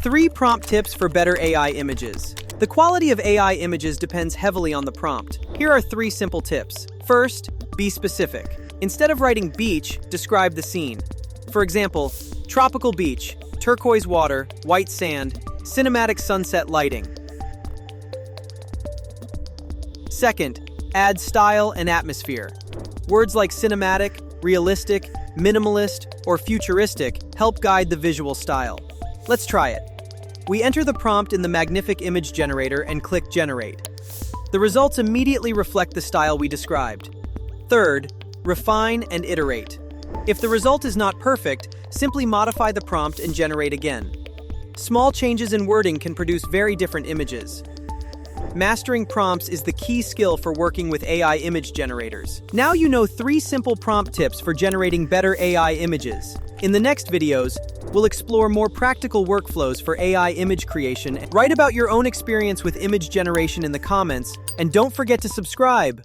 3 prompt tips for better AI images. The quality of AI images depends heavily on the prompt. Here are 3 simple tips. First, be specific. Instead of writing beach, describe the scene. For example, tropical beach, turquoise water, white sand, cinematic sunset lighting. Second, add style and atmosphere. Words like cinematic, realistic, minimalist, or futuristic help guide the visual style. Let's try it. We enter the prompt in the Magnific image generator and click Generate. The results immediately reflect the style we described. Third, refine and iterate. If the result is not perfect, simply modify the prompt and generate again. Small changes in wording can produce very different images. Mastering prompts is the key skill for working with AI image generators. Now you know 3 simple prompt tips for generating better AI images. In the next videos, we'll explore more practical workflows for AI image creation. Write about your own experience with image generation in the comments, and don't forget to subscribe.